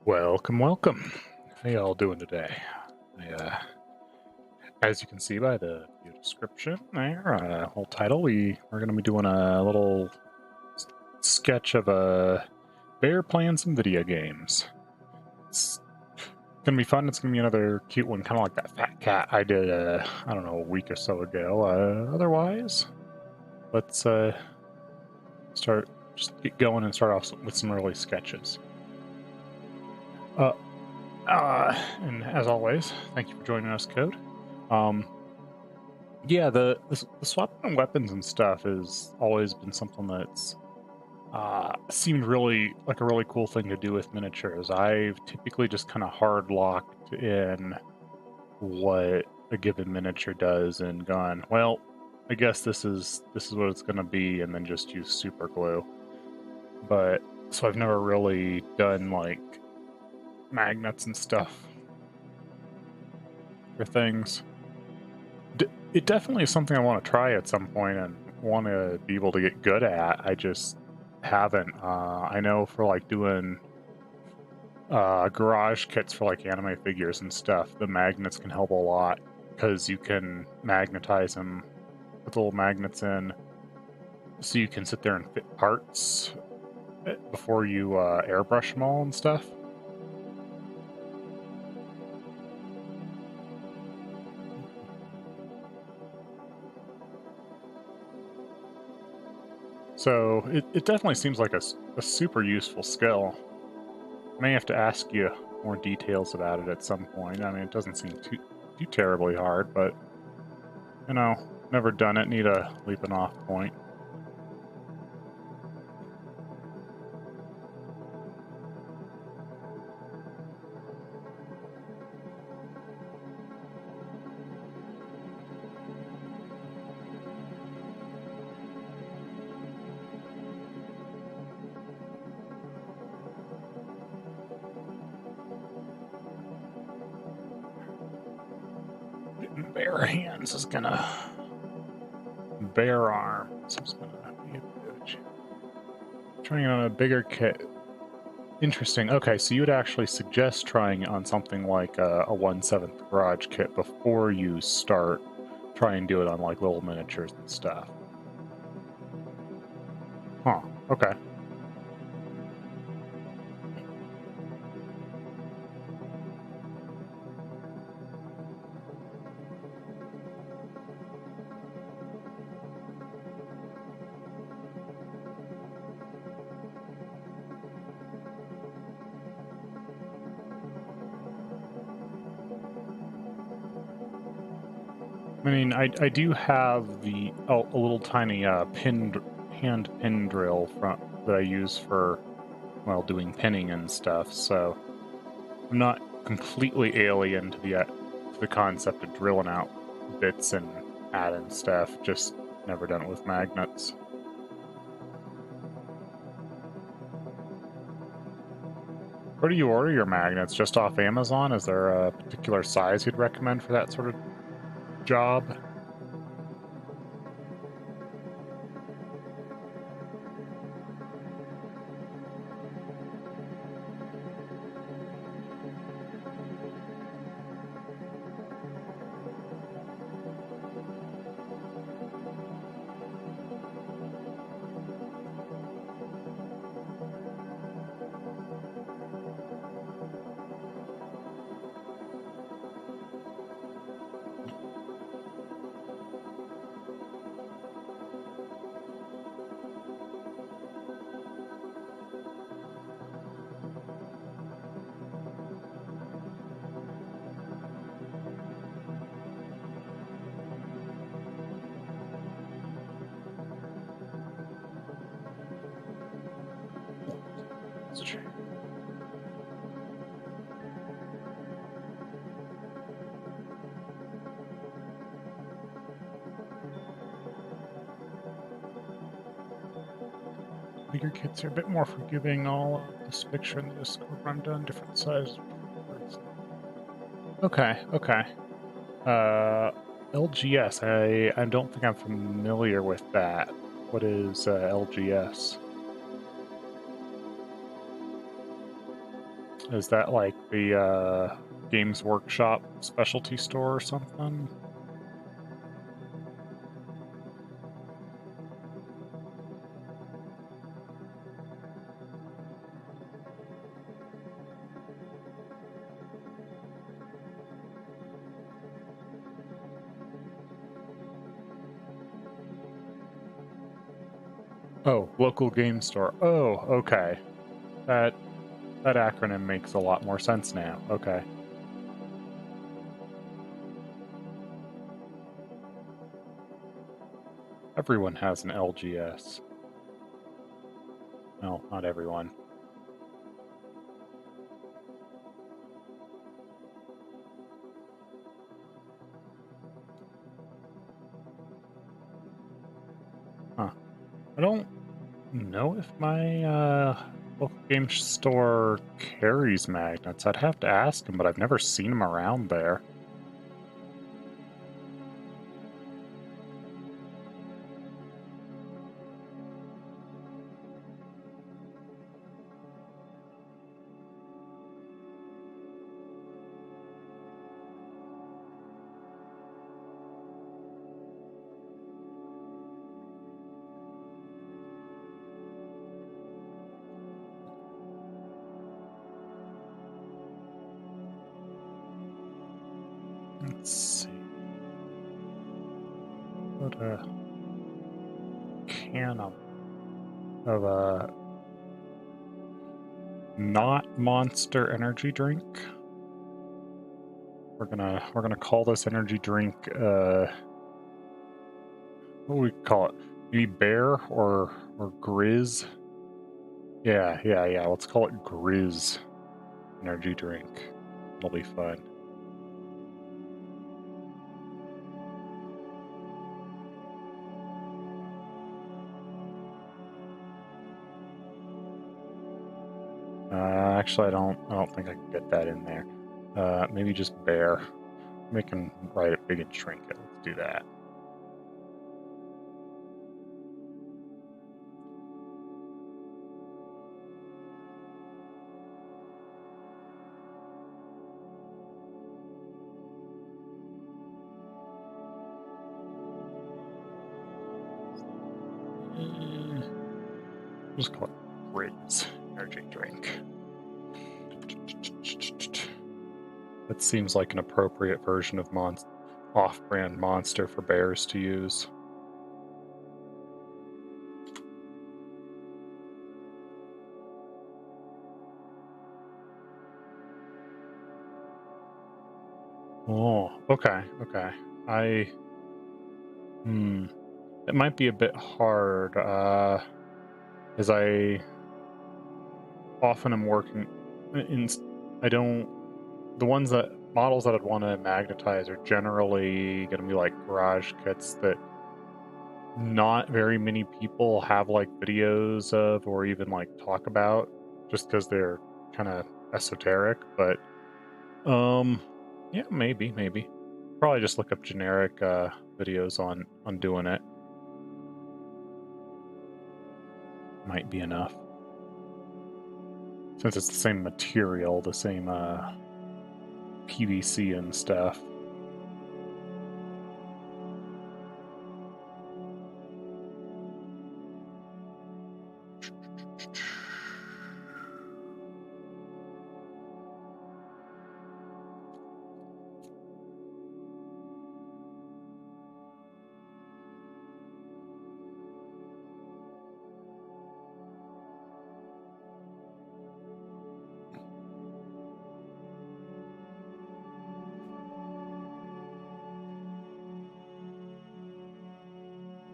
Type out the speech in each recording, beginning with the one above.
Welcome, welcome. How y'all doing today? As you can see by the video description there, whole title, we're going to be doing a little sketch of a bear playing some video games. It's going to be fun. It's going to be another cute one, kind of like that fat cat I did, I don't know, a week or so ago. Otherwise, let's just get going and start off with some early sketches. And as always, thank you for joining us, Code. Yeah, the swapping weapons and stuff has always been something that's seemed really like a really cool thing to do with miniatures. I've typically just kind of hard locked in what a given miniature does and gone, well, I guess this is what it's going to be, and then just use super glue. But so I've never really done like magnets and stuff for things. It definitely is something I want to try at some point and want to be able to get good at. I just haven't. I know for like doing garage kits for like anime figures and stuff, the magnets can help a lot because you can magnetize them with little magnets in, so you can sit there and fit parts before you airbrush them all and stuff. So it definitely seems like a super useful skill. May have to ask you more details about it at some point. I mean, it doesn't seem too terribly hard, but you know, never done it. Need a leaping off point. Bare hands is gonna. Bare arms is gonna be a bitch. Trying on a bigger kit. Interesting. Okay, so you would actually suggest trying it on something like a 1/7 garage kit before you start trying to do it on like little miniatures and stuff. Huh. Okay. I mean, I do have the a little tiny hand pin drill that I use for, well, doing pinning and stuff. So I'm not completely alien to the concept of drilling out bits and adding stuff. Just never done it with magnets. Where do you order your magnets? Just off Amazon? Is there a particular size you'd recommend for that sort of job? Bigger kits are a bit more forgiving. All of this picture in the Discord run done different sizes. Okay, okay. LGS. I don't think I'm familiar with that. What is LGS? Is that like the Games Workshop specialty store or something? Oh, local game store. Oh, okay. That that acronym makes a lot more sense now. Okay. Everyone has an LGS. No, not everyone. Huh. I don't know if my local game store carries magnets. I'd have to ask him, but I've never seen them around there. Let's see. What a can of a not Monster energy drink. We're gonna call this energy drink what do we call it? Maybe Bear or Grizz? Yeah. Let's call it Grizz energy drink. It'll be fun. Actually, I don't think I can get that in there. Maybe just Bear. Make him write it big and shrink it. Let's do that. Just call it Grizz energy drink. That seems like an appropriate version of off-brand Monster for bears to use. Oh, okay. Hmm. It might be a bit hard, as I often am working in. I don't. The models that I'd want to magnetize are generally going to be like garage kits that not very many people have like videos of or even like talk about, just because they're kind of esoteric. But yeah, maybe. Probably just look up generic videos on doing it. Might be enough. Since it's the same material, the same PVC and stuff.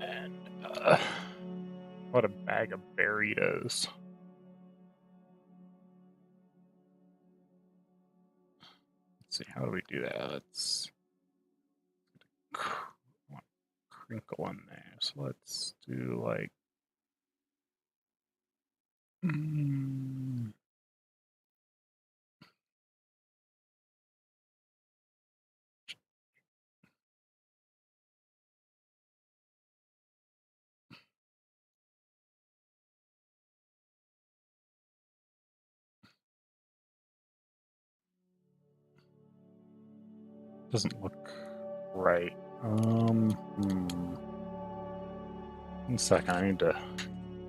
And what a bag of burritos. Let's see, how do we do that? Let's crinkle in there. So let's do like mm, doesn't look right. 1 second, I need to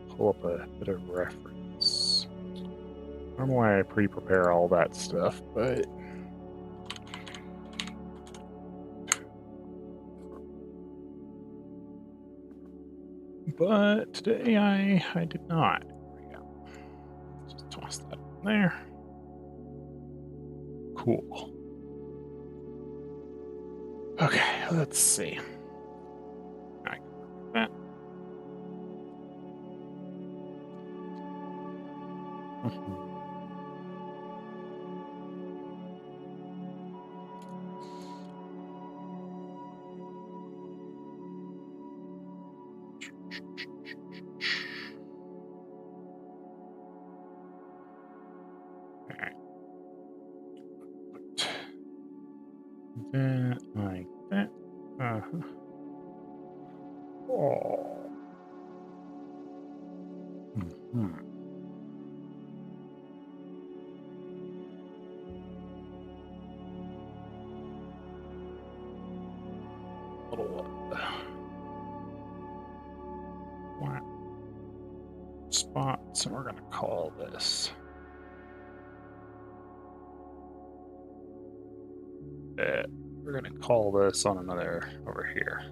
pull up a bit of reference. Normally I pre-prepare all that stuff, but today I did not. There we go. Just toss that in there. Cool. Okay, let's see. I can work that. Alright. That like that. Uh-huh. Oh. Mm-hmm. Little flat spots, and we're gonna call this we're gonna call this on another over here.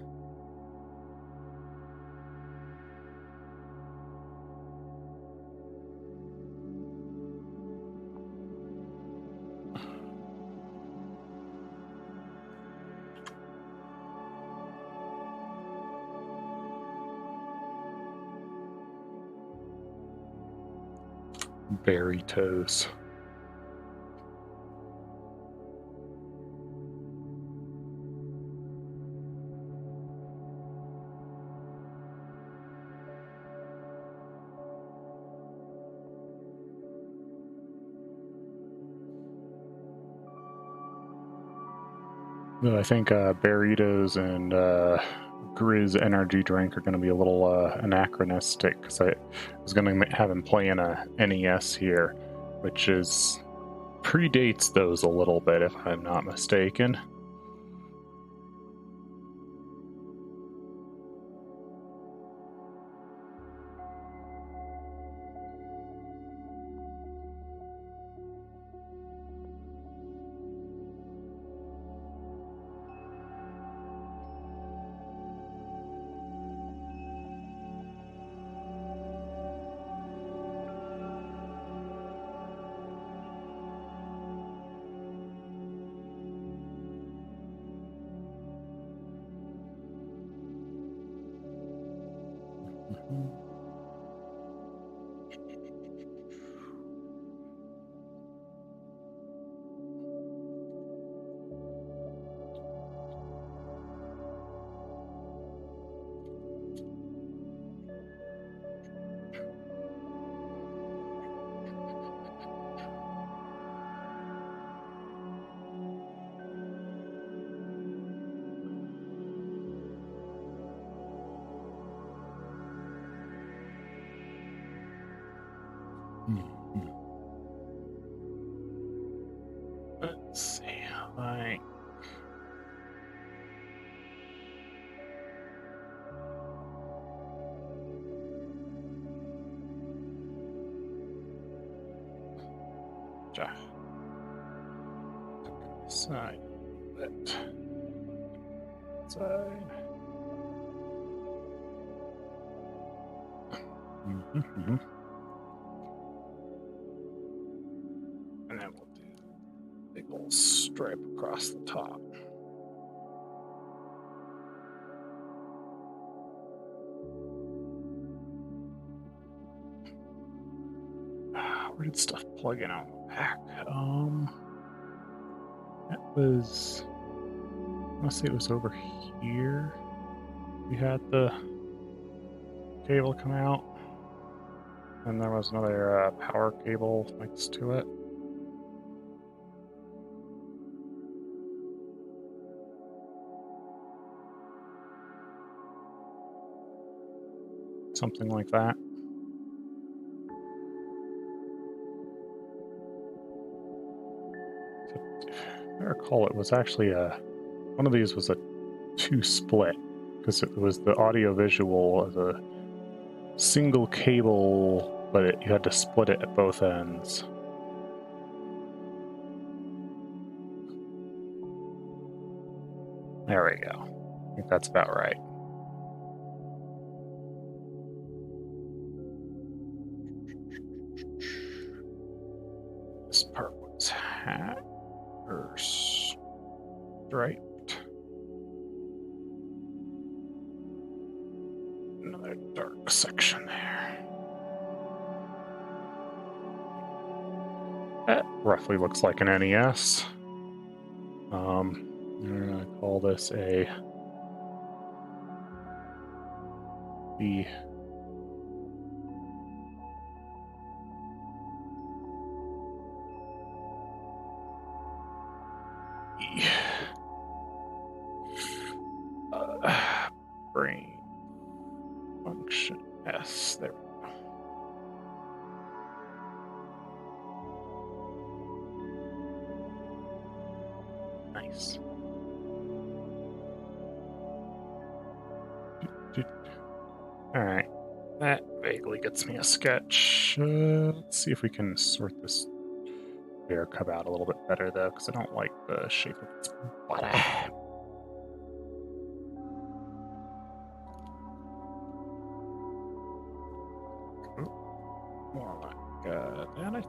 Berry toes. No, I think burritos and Grizz energy drink are going to be a little anachronistic because I was going to have him play in a NES here, which is predates those a little bit, if I'm not mistaken. Let's see, like side, that side. Mm-hmm. And then we'll do a big old stripe across the top. Where did stuff plug in on the back? That was, I want to say it was over here. We had the cable come out, and there was another power cable next to it. Something like that. If I recall, it was actually a one of these was a 2-split, because it was the audio-visual as a single cable, but you had to split it at both ends. There we go. I think that's about right. This part was hat or striped. Another dark section there. That roughly looks like an NES. We're gonna call this the brain function S. There we go. Nice. All right, that vaguely gets me a sketch. Let's see if we can sort this bear cub out a little bit better, though, because I don't like the shape of its body. More like that, I think.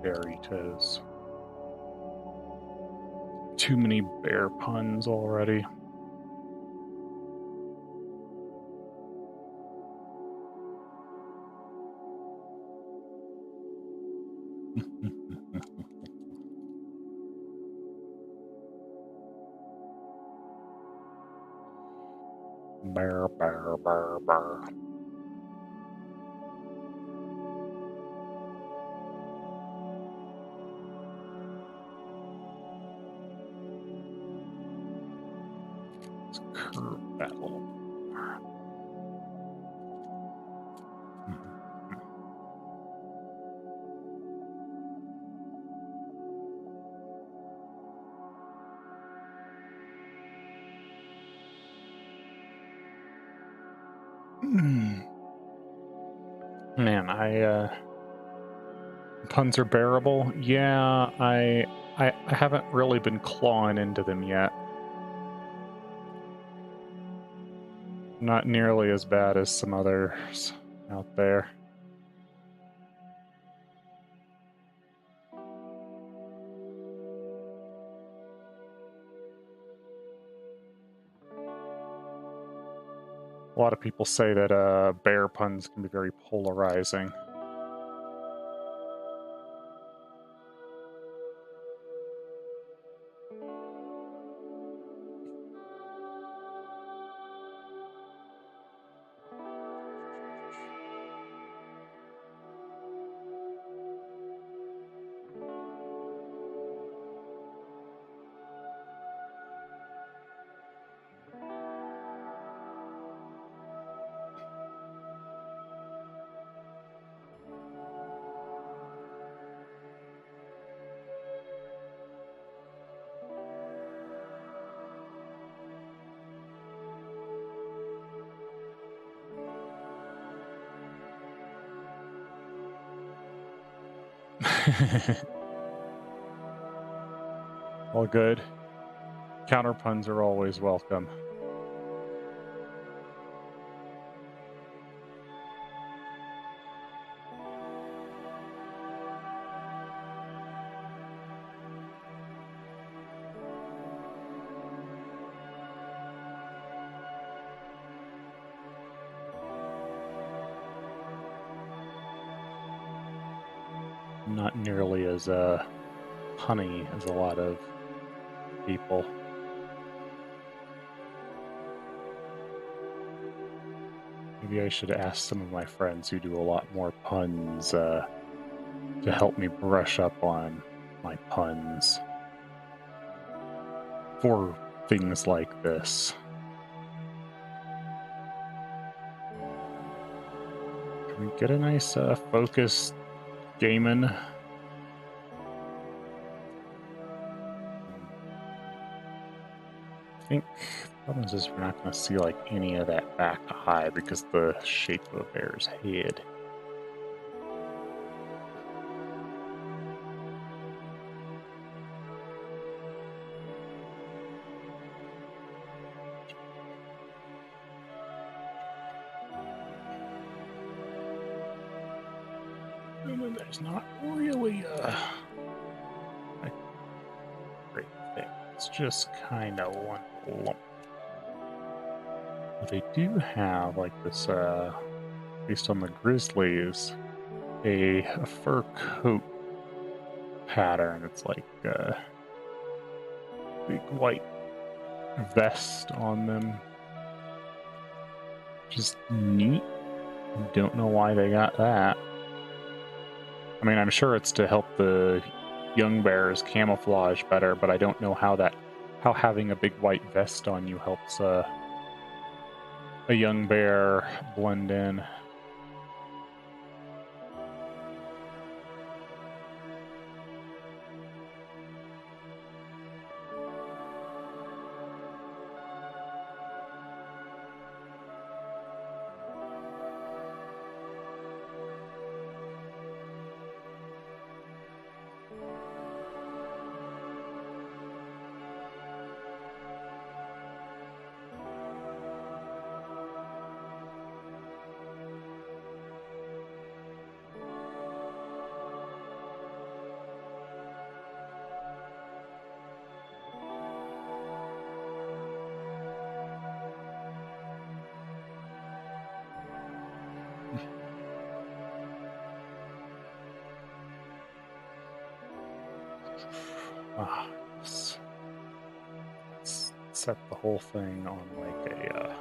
Burritos. Too many bear puns already. Bear, bear, bear, bear. Let's curve that a little more. Man, puns are bearable. Yeah, I haven't really been clawing into them yet. Not nearly as bad as some others out there. A lot of people say that bear puns can be very polarizing. All good. Counter puns are always welcome. Not nearly as punny as a lot of people. Maybe I should ask some of my friends who do a lot more puns to help me brush up on my puns for things like this. Can we get a nice focused gaming? I think the problem is we're not going to see like any of that back eye because the shape of a bear's head. And then there's not really a great thing. It's just kind of one lump. But they do have like this, based on the grizzlies, a fur coat pattern. It's like a big white vest on them. Just neat. Don't know why they got that. I mean, I'm sure it's to help the young bears camouflage better, but I don't know how having a big white vest on you helps a young bear blend in. Let's set the whole thing on like a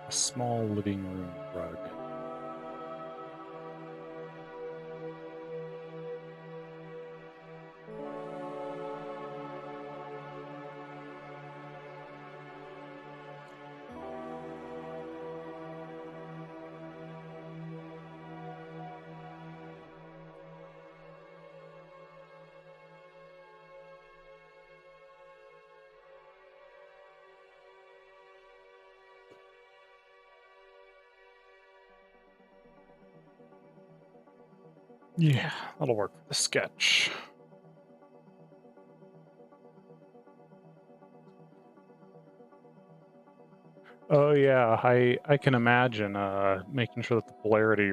small living room rug. Yeah, that'll work for the sketch. Oh yeah, I can imagine making sure that the polarity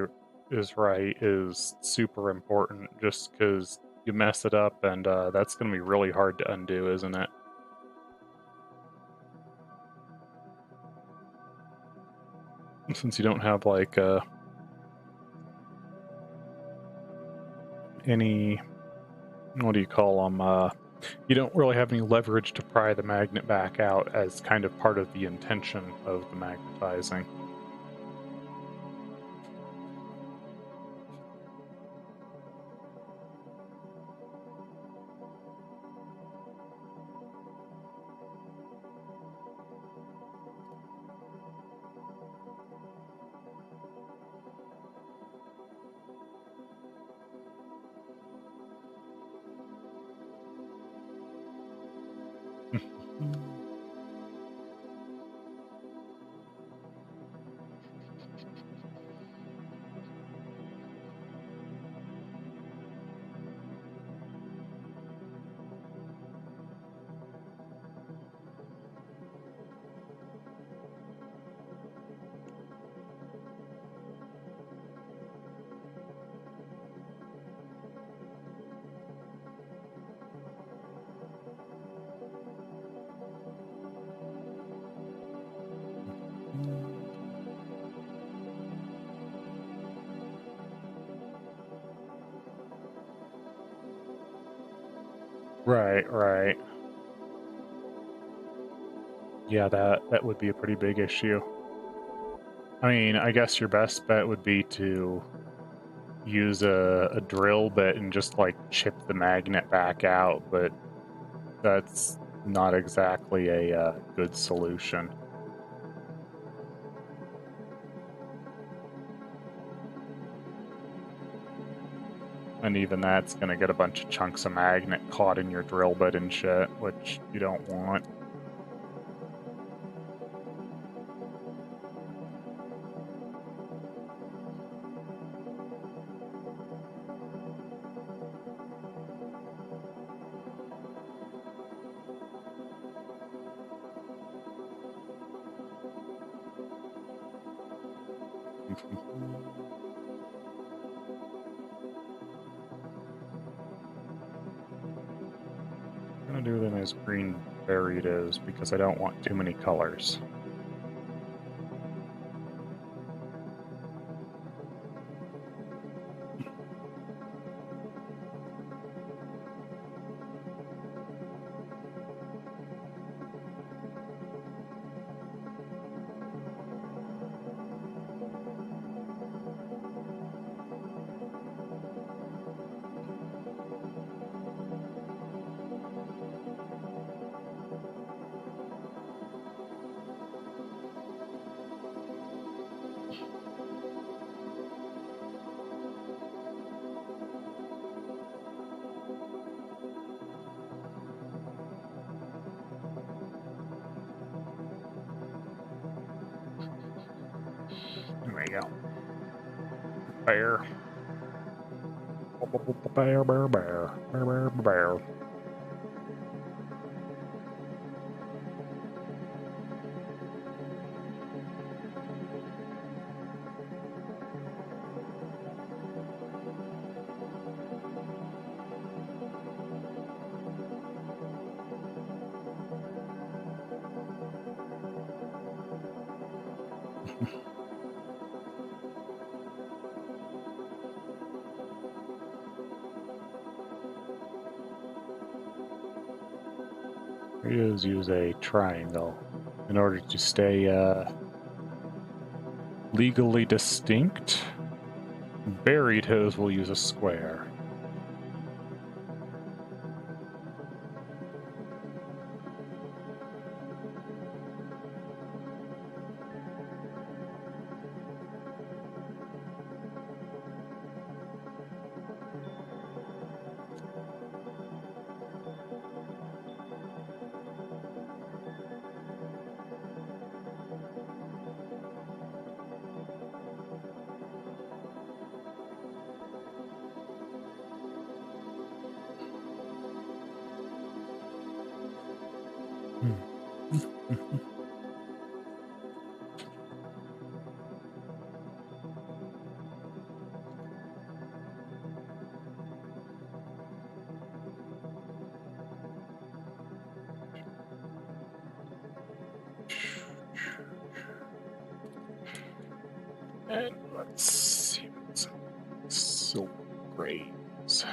is right is super important, just because you mess it up and that's going to be really hard to undo, isn't it? Since you don't have like any, what do you call them? You don't really have any leverage to pry the magnet back out as kind of part of the intention of the magnetizing. Right, right. Yeah, that would be a pretty big issue. I mean, I guess your best bet would be to use a drill bit and just like chip the magnet back out, but that's not exactly a good solution. And even that's going to get a bunch of chunks of magnet caught in your drill bit and shit, which you don't want. I'm going to do them as green burritos because I don't want too many colors. There we go. Bear. Bear, bear, bear. Bear, bear, bear. Burritos use a triangle in order to stay legally distinct. Burritos will use a square. And let's see some silver grays.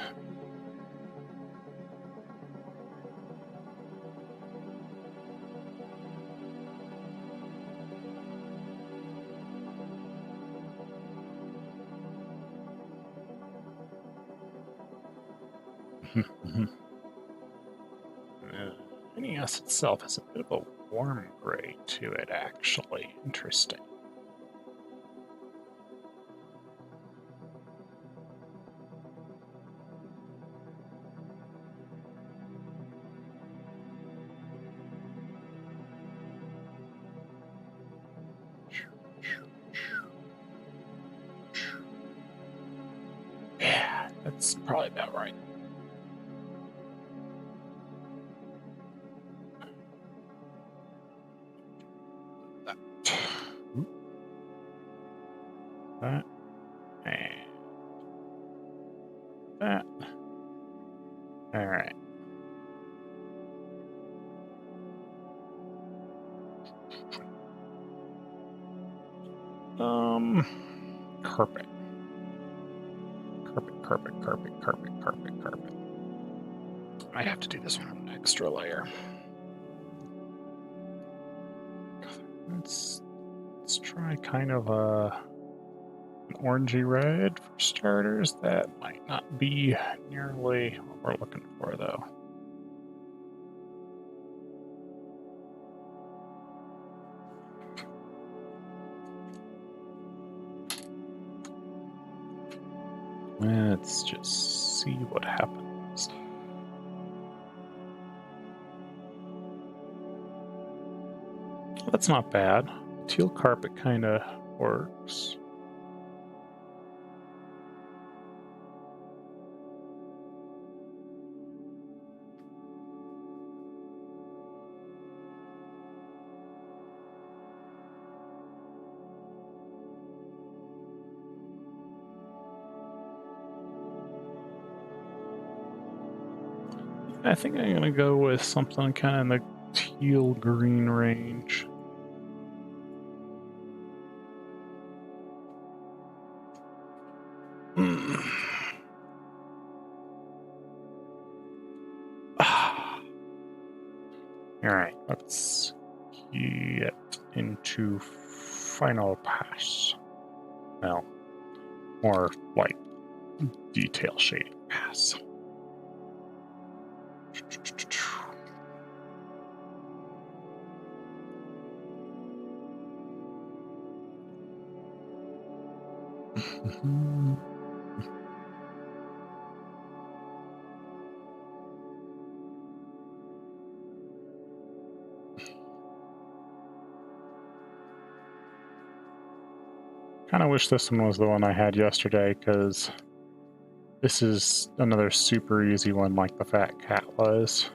NES itself has a bit of a warm gray to it, actually. Interesting. Yeah, that's probably about right. That and that. All right. Carpet. Carpet. I have to do this one on an extra layer. Let's try kind of an orangey red for starters. That might not be nearly what we're looking for, though. Let's just see what happens. That's not bad. Teal carpet kind of works. I think I'm gonna go with something kind of in the teal green range. Alright, let's get into final pass. Well, more like detail shading pass. Kind of wish this one was the one I had yesterday, because this is another super easy one like the Fat Cat was.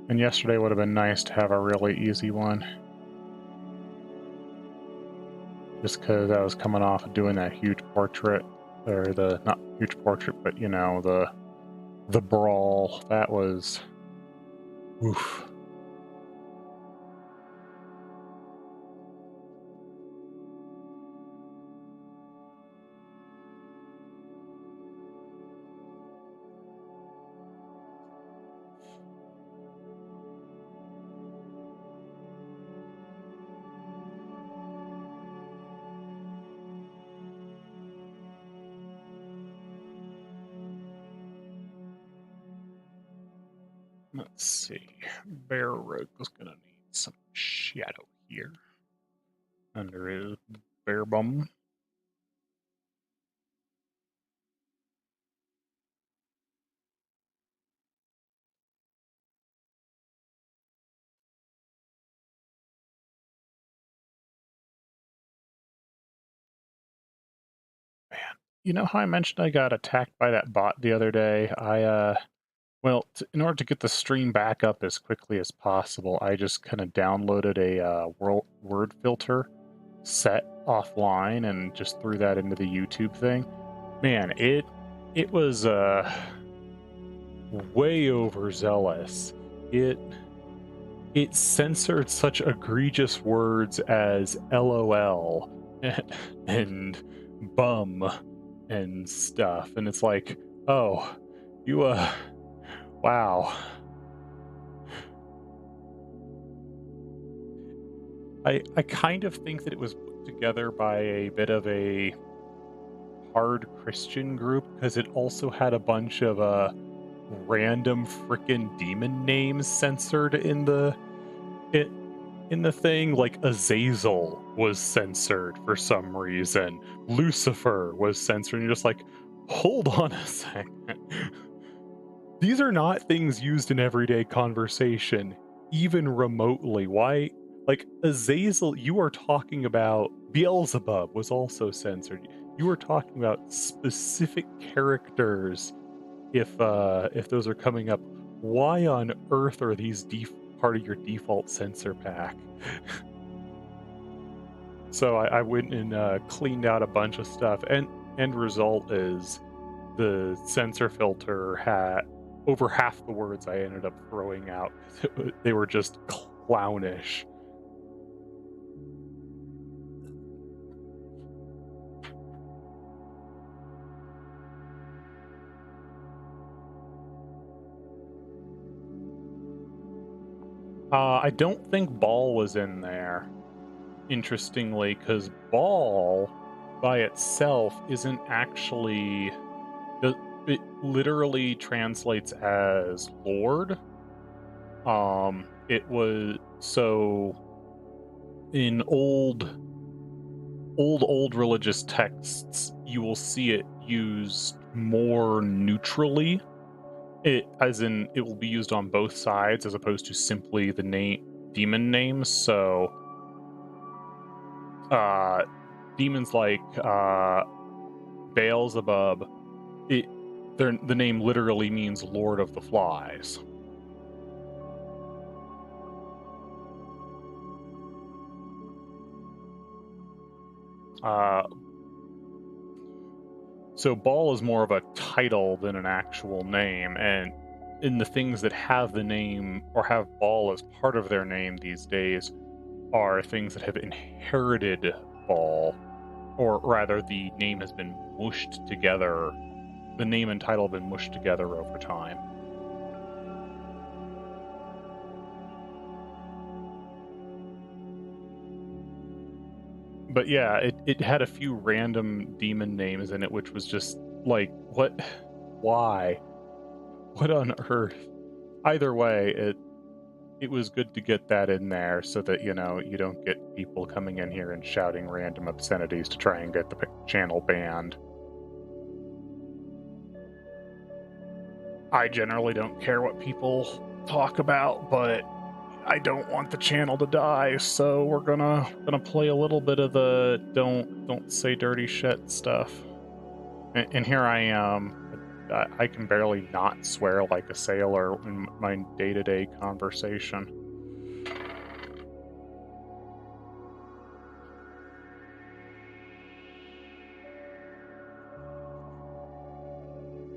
And yesterday would have been nice to have a really easy one. Just because I was coming off of doing that huge portrait, or the, not huge portrait, but you know, the brawl. That was, oof. Let's see. Bear Rogue is gonna need some shadow here under his bear bum. Man, you know how I mentioned I got attacked by that bot the other day? Well, in order to get the stream back up as quickly as possible, I just kind of downloaded a word filter set offline and just threw that into the YouTube thing. Man, it was way overzealous. It censored such egregious words as LOL and bum and stuff, and it's like, oh, you wow. I kind of think that it was put together by a bit of a hard Christian group, because it also had a bunch of random frickin' demon names censored in the thing. Like Azazel was censored for some reason. Lucifer was censored, and you're just like, hold on a second. These are not things used in everyday conversation, even remotely. Why? Like Azazel, you are talking about Beelzebub was also censored. You are talking about specific characters. If those are coming up, why on earth are these part of your default censor pack? So I went and cleaned out a bunch of stuff, and end result is the censor filter had over half the words I ended up throwing out. They were just clownish. I don't think Ball was in there, interestingly, because Ball by itself isn't actually. It literally translates as Lord. It was so in old old religious texts, you will see it used more neutrally. As in, it will be used on both sides as opposed to simply the demon names. So, demons like Beelzebub, the name literally means Lord of the Flies. So Baal is more of a title than an actual name, and in the things that have the name or have Baal as part of their name these days are things that have inherited Baal, or rather, the name has been mushed together. The name and title have been mushed together over time. But yeah, it had a few random demon names in it, which was just like, what? Why? What on earth? Either way, it was good to get that in there so that, you know, you don't get people coming in here and shouting random obscenities to try and get the channel banned. I generally don't care what people talk about, but I don't want the channel to die, so we're gonna play a little bit of the don't say dirty shit stuff. And here I am. I can barely not swear like a sailor in my day-to-day conversation.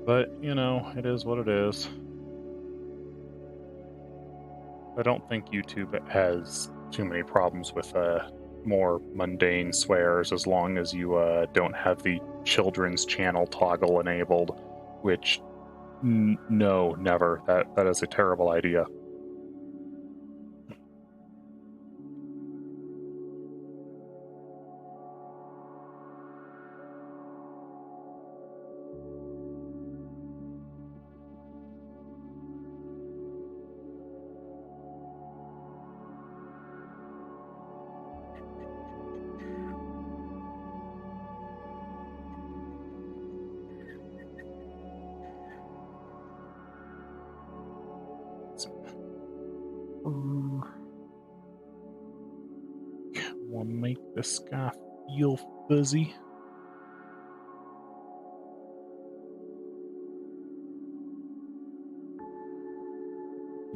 But, you know, it is what it is. I don't think YouTube has too many problems with more mundane swears as long as you don't have the children's channel toggle enabled, which, no, never. That is a terrible idea. We'll make this guy feel fuzzy.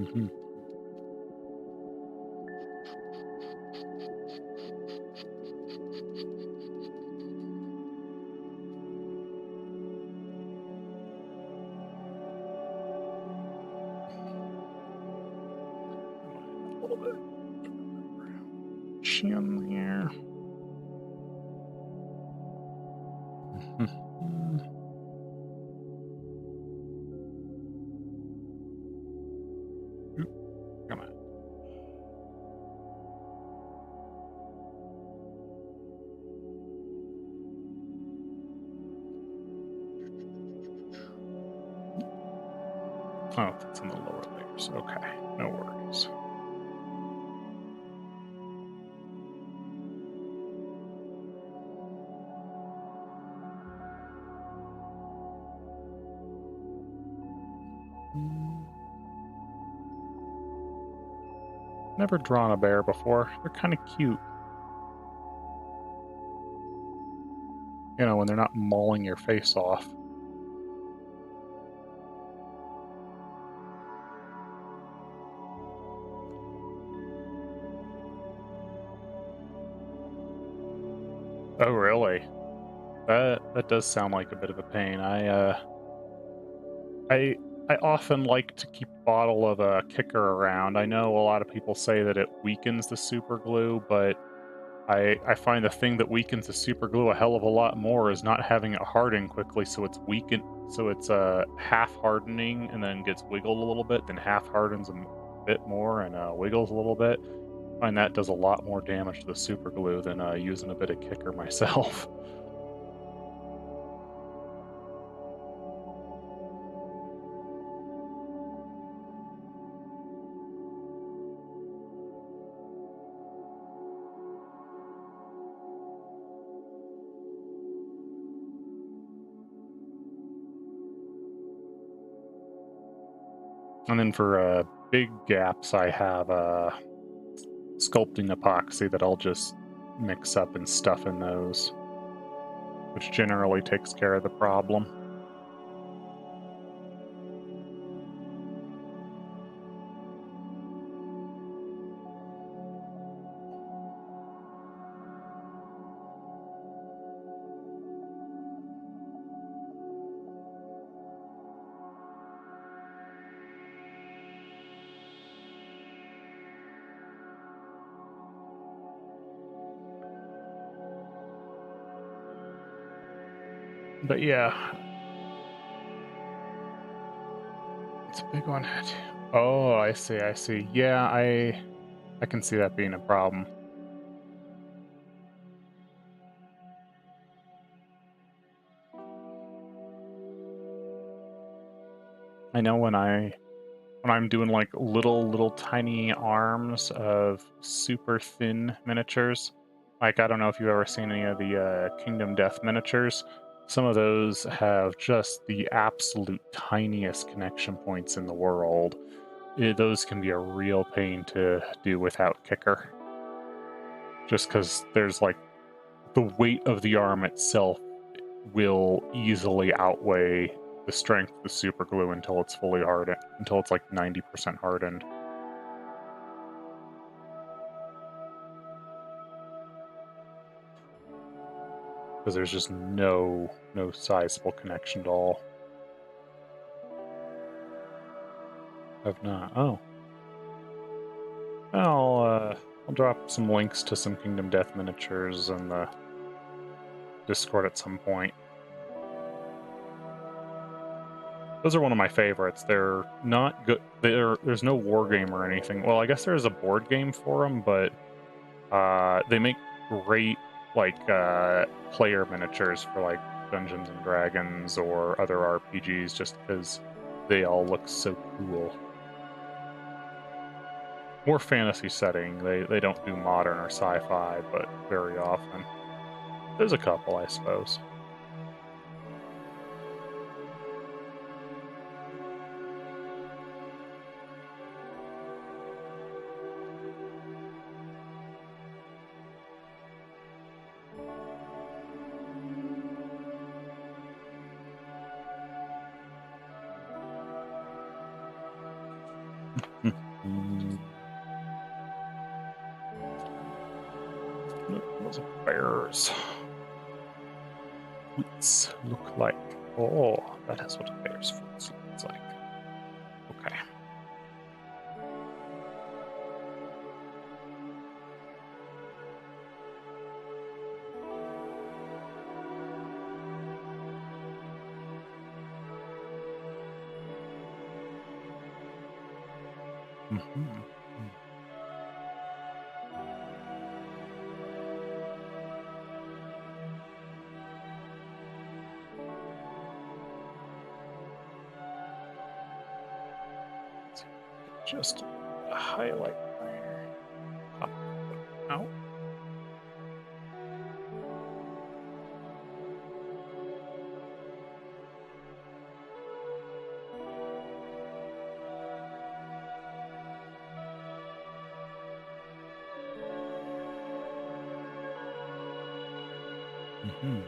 Mm-hmm. A little bit chin there. Come on. Oh, that's in the lower layers. Okay, no worries. Never drawn a bear before. They're kind of cute. You know, when they're not mauling your face off. Oh, really? That does sound like a bit of a pain. I I often like to keep a bottle of a kicker around. I know a lot of people say that it weakens the super glue, but I find the thing that weakens the super glue a hell of a lot more is not having it harden quickly, so it's weakened, so it's half hardening and then gets wiggled a little bit, then half hardens a bit more and wiggles a little bit. I find that does a lot more damage to the super glue than using a bit of kicker myself. And then for big gaps, I have sculpting epoxy that I'll just mix up and stuff in those, which generally takes care of the problem. But yeah, it's a big one. Oh, I see, I see. Yeah, I can see that being a problem. I know when I'm doing like little tiny arms of super thin miniatures. Like, I don't know if you've ever seen any of the Kingdom Death miniatures. Some of those have just the absolute tiniest connection points in the world. Those can be a real pain to do without kicker. Just because there's like the weight of the arm itself will easily outweigh the strength of the super glue until it's fully hardened, until it's like 90% hardened. Because there's just no sizable connection at all. Have not. Oh. I'll drop some links to some Kingdom Death miniatures in the Discord at some point. Those are one of my favorites. They're not good. There's no war game or anything. Well, I guess there is a board game for them, but they make great player miniatures for like Dungeons and Dragons or other RPGs, just because they all look so cool. More fantasy setting. They don't do modern or sci-fi, but very often. There's a couple, I suppose. Those are bears. Foots look like. Oh, that is what a bear's foot looks like. Okay. Mm-hmm. Just a highlight there. Pop out. Mm-hmm.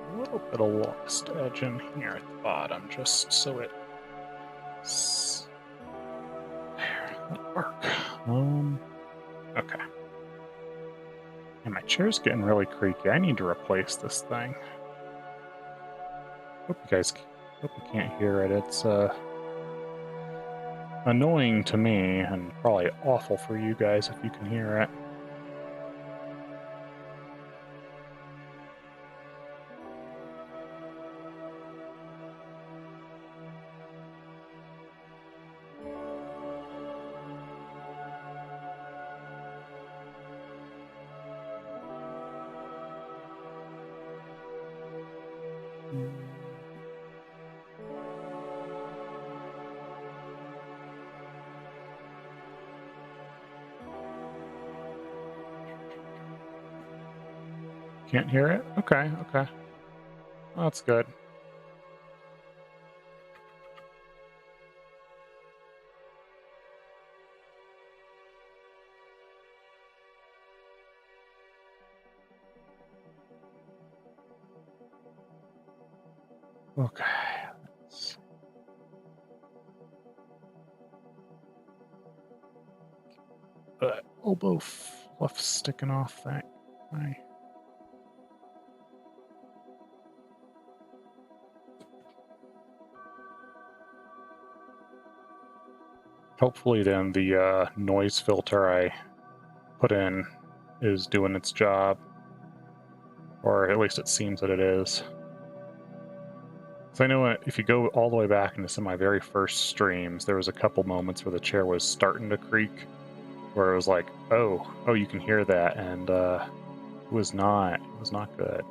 A little bit of lost edge in here at the bottom, just so it. There, that'll work. Okay. And my chair's getting really creaky. I need to replace this thing. Hope you can't hear it. It's annoying to me and probably awful for you guys if you can hear it. Can't hear it? Okay, okay. Well, that's good. Okay. Elbow fluff sticking off that guy. Hopefully then the noise filter I put in is doing its job. Or at least it seems that it is. So I know if you go all the way back into some of my very first streams, there was a couple moments where the chair was starting to creak, where it was like, oh, you can hear that, and it was not good.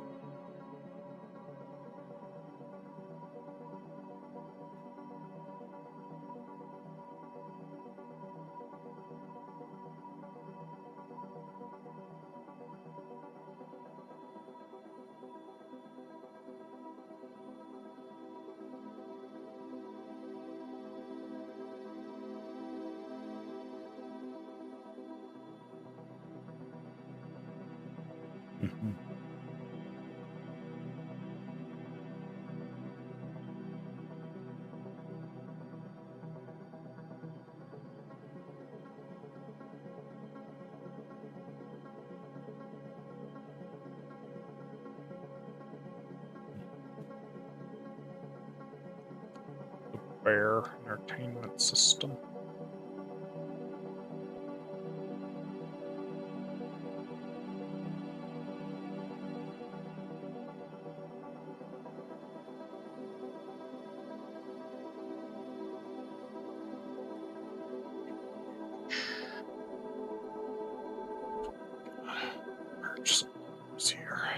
Mhm. The Bear Entertainment System. Merge some here.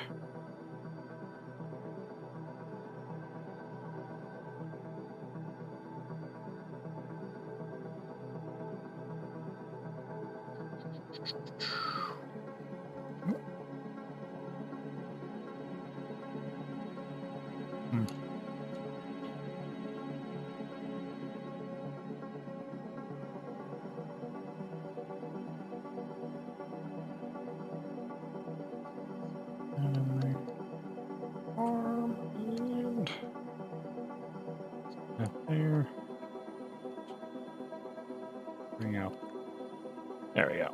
Arm and that there. Bring out. There we go.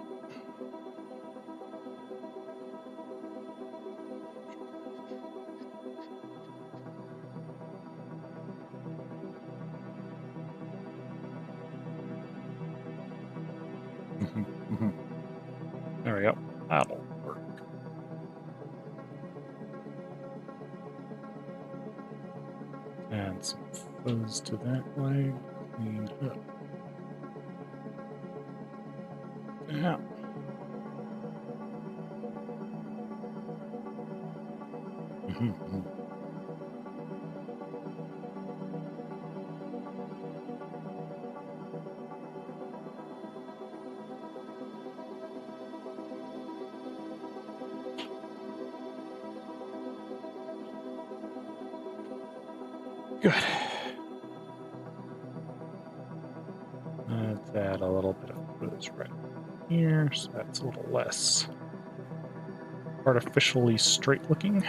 There we go. That'll work. Add some fuzz to that leg. Clean up. Yeah. Good. Let's add a little bit of fuzz right here, so that's a little less artificially straight looking.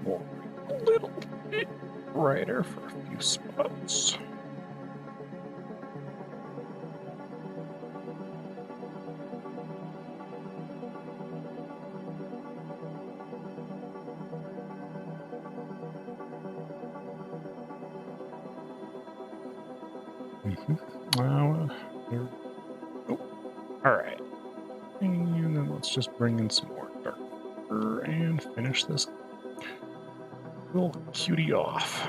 More, a little bit brighter for a few spots. All right. And then let's just bring in some more darker and finish this little cutie off.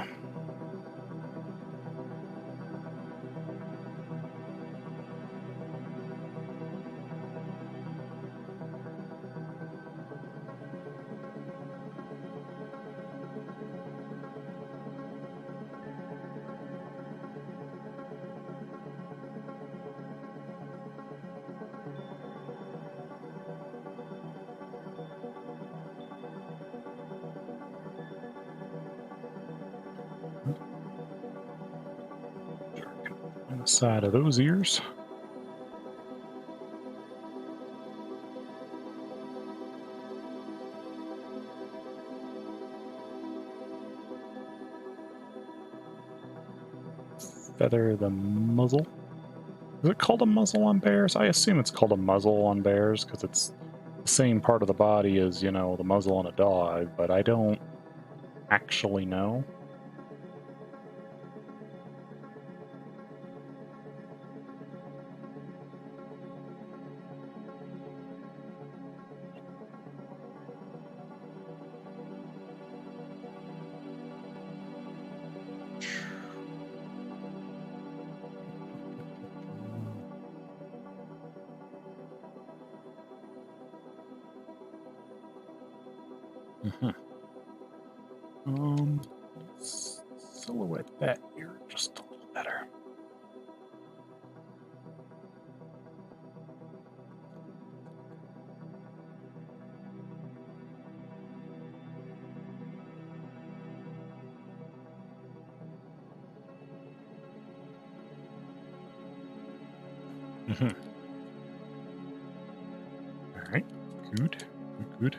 the side of those ears. Feather the muzzle. Is it called a muzzle on bears? I assume it's called a muzzle on bears because it's the same part of the body as, you know, the muzzle on a dog, but I don't actually know. Let's silhouette that ear just a little better. All right, good, good.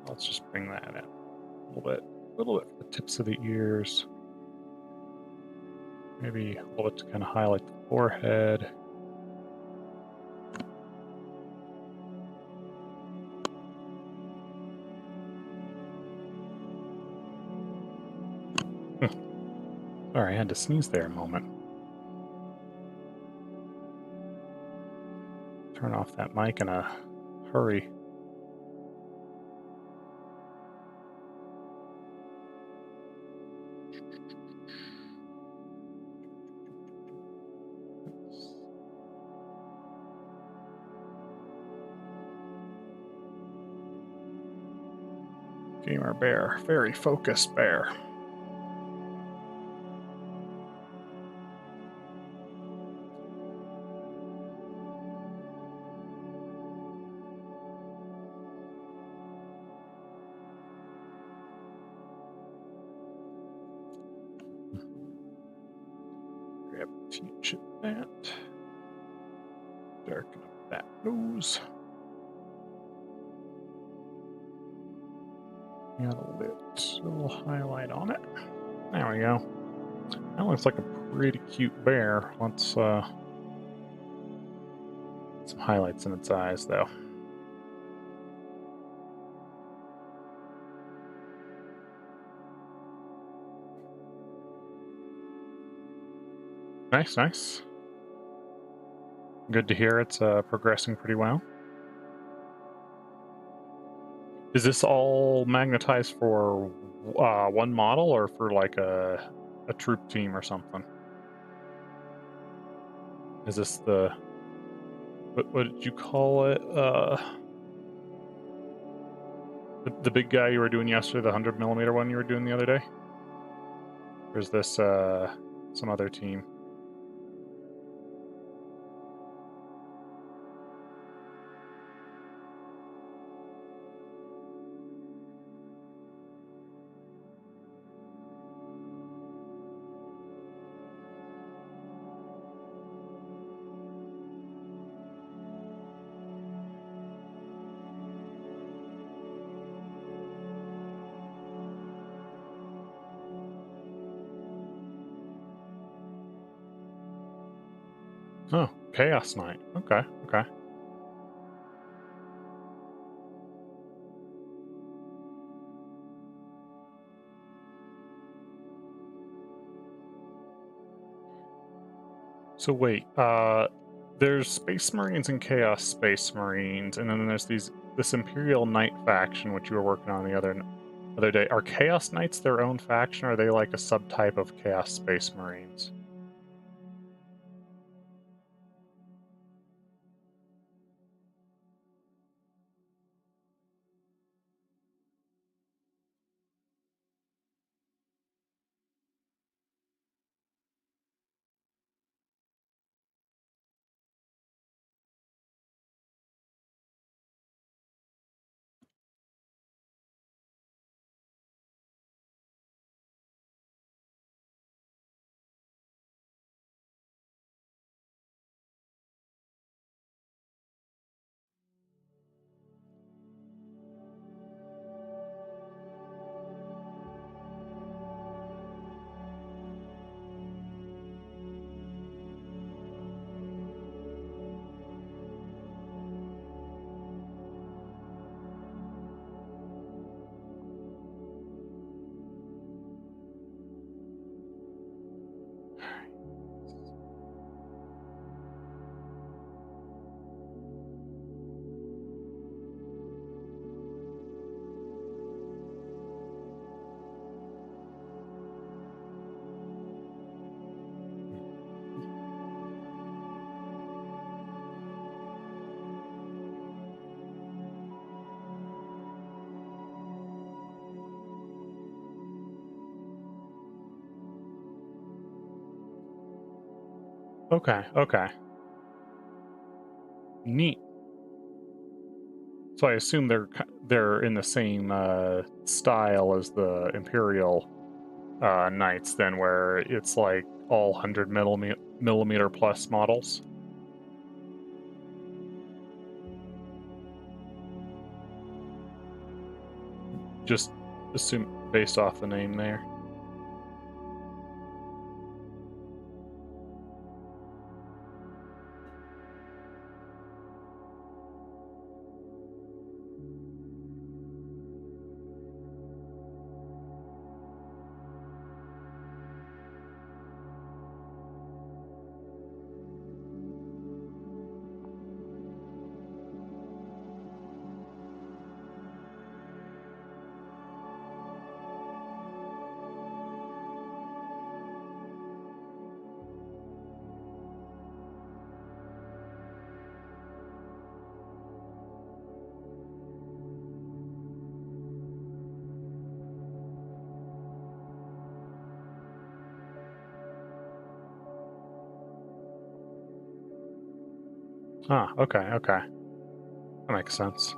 Let's just bring that in a little bit for the tips of the ears. Maybe a little bit to kind of highlight the forehead. Sorry, I had to sneeze there a moment. Turn off that mic in a hurry. Gamer bear, very focused bear. Grab a teach at that. Darken up that nose. Got a little highlight on it. There we go. That looks like a pretty cute bear. Let's some highlights in its eyes, though. Nice, nice. Good to hear it's progressing pretty well. Is this all magnetized for one model or for like a troop team or something? Is this the what did you call it? The big guy you were doing yesterday, the 100mm one you were doing the other day? Or is this some other team? Oh, Chaos Knight. Okay, okay. So wait, there's Space Marines and Chaos Space Marines, and then there's this Imperial Knight faction which you were working on the other day. Are Chaos Knights their own faction, or are they like a subtype of Chaos Space Marines? Okay, okay. Neat. So I assume they're in the same style as the Imperial Knights, then, where it's like all 100 millimeter plus models. Just assume based off the name there. Ah, okay, okay. That makes sense.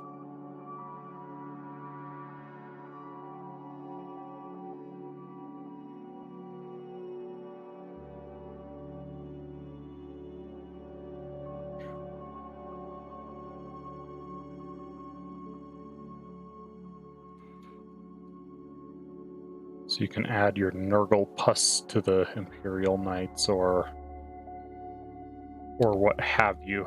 So you can add your Nurgle pus to the Imperial Knights, or what have you.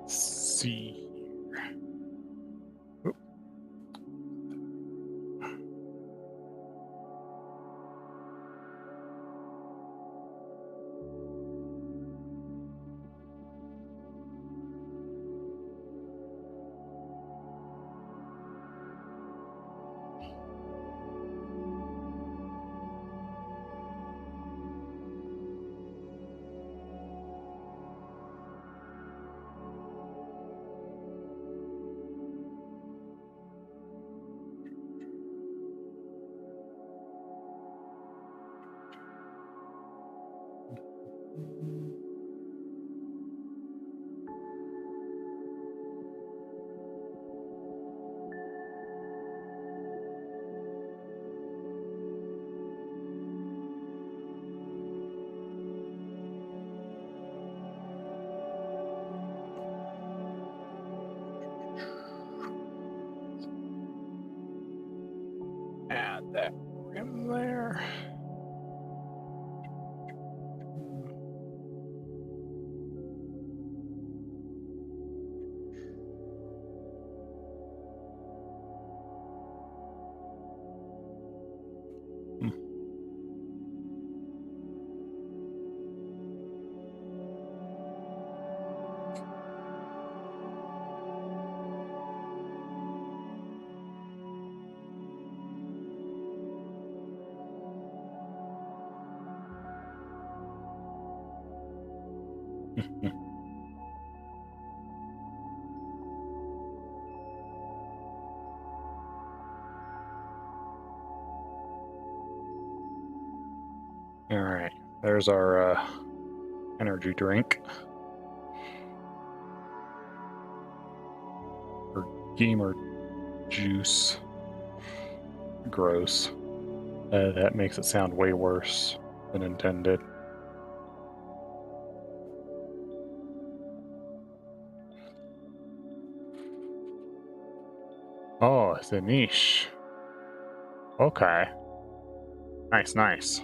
See. Oop. Add that rim there. Hmm. Alright, there's our energy drink. Or gamer juice. Gross. That makes it sound way worse than intended. Oh, it's a niche. Okay. Nice, nice.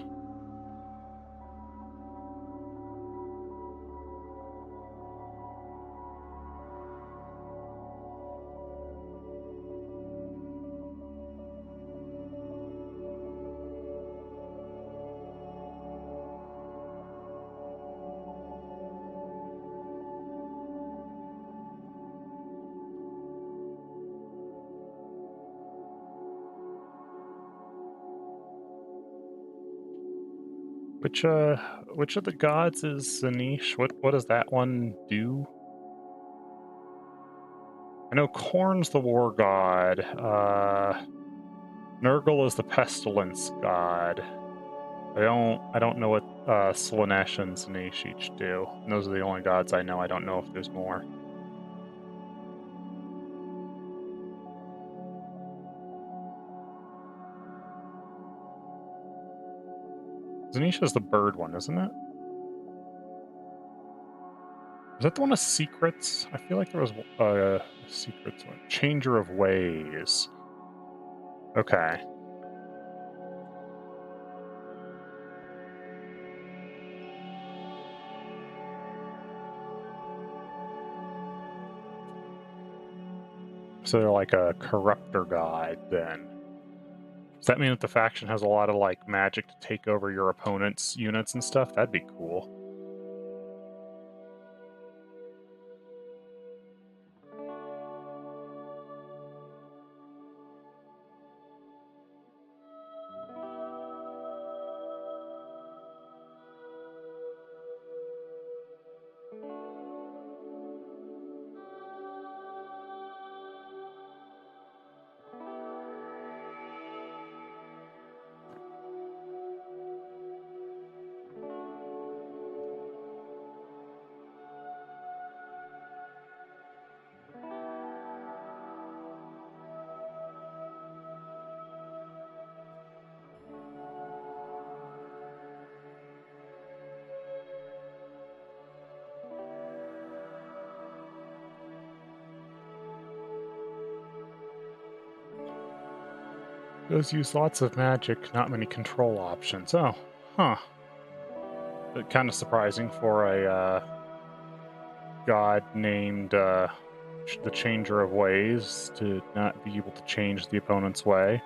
Which of the gods is Zanish? What does that one do? I know Korn's the war god. Nurgle is the pestilence god. I don't know what Slaanesh and Zanish each do. And those are the only gods I know. I don't know if there's more. Zanish is the bird one, isn't it? Is that the one of secrets? I feel like there was a secrets one. Changer of ways. Okay. So they're like a corruptor god then. Does that mean that the faction has a lot of like magic to take over your opponent's units and stuff? That'd be cool. Those use lots of magic, not many control options. Oh, huh. Kind of surprising for a god named the Changer of Ways to not be able to change the opponent's way.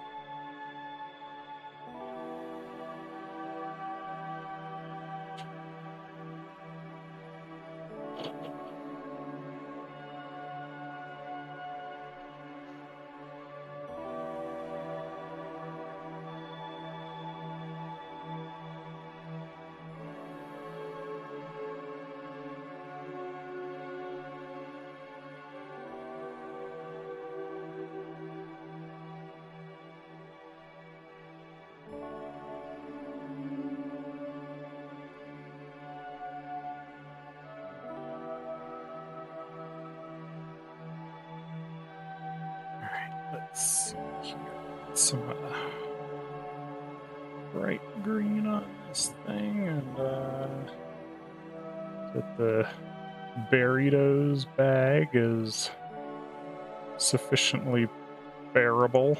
Let's see here. Some bright green on this thing, and that the Burritos bag is sufficiently bearable.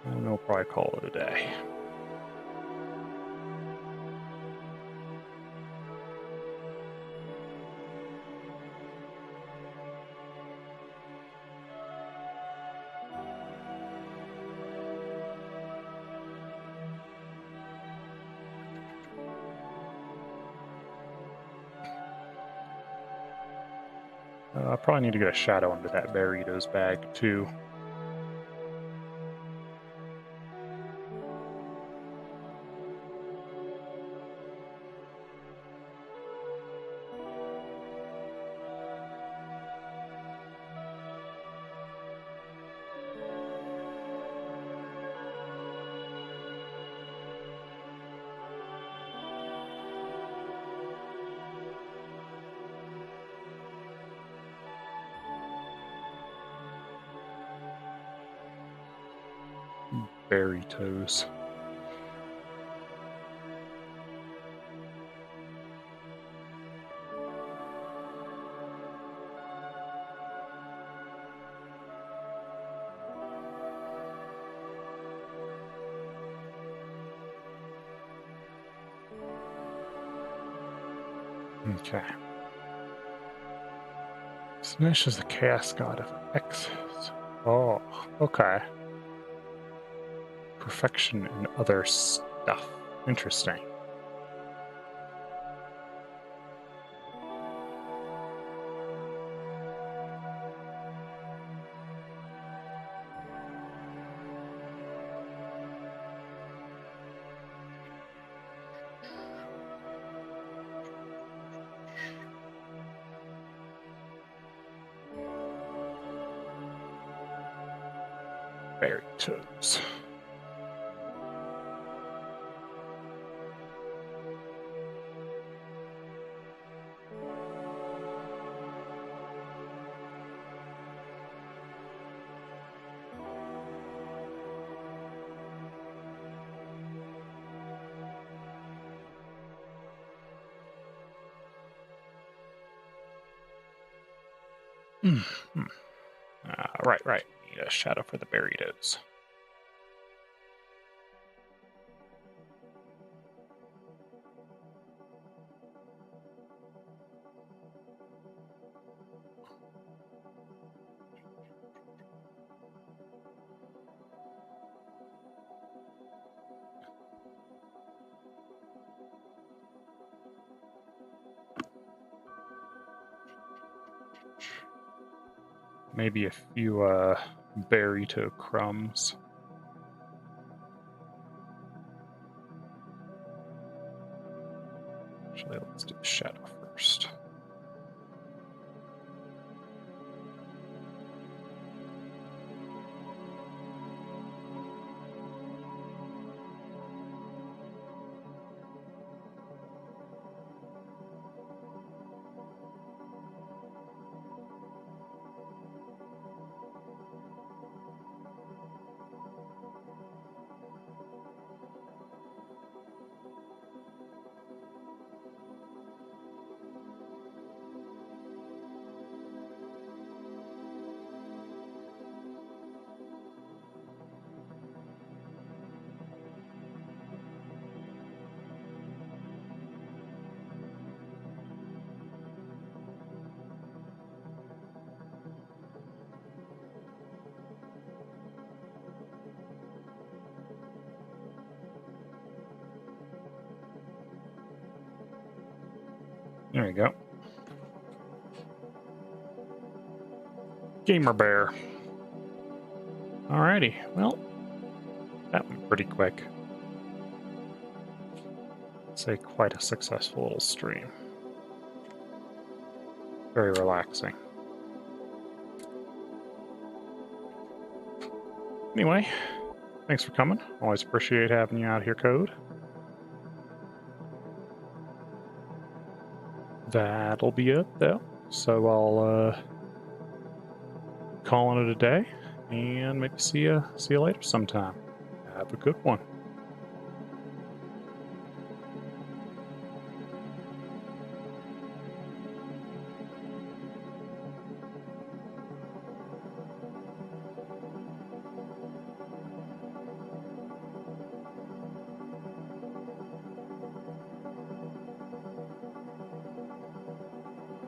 And we'll probably call it a day. I probably need to get a shadow into that Burritos bag too. berry toes. Okay. Smash is the chaos god of X's. Oh, okay. Perfection and other stuff. Interesting. Berry toes. Right. Need a shadow for the burritos. Maybe a few burrito crumbs. Actually, let's do the shadow first. There we go. Gamer Bear. Alrighty, well, that went pretty quick. I'd say quite a successful little stream. Very relaxing. Anyway, thanks for coming. Always appreciate having you out here, Code. That'll be it, though. So I'll call it a day, and maybe see you later sometime. Have a good one.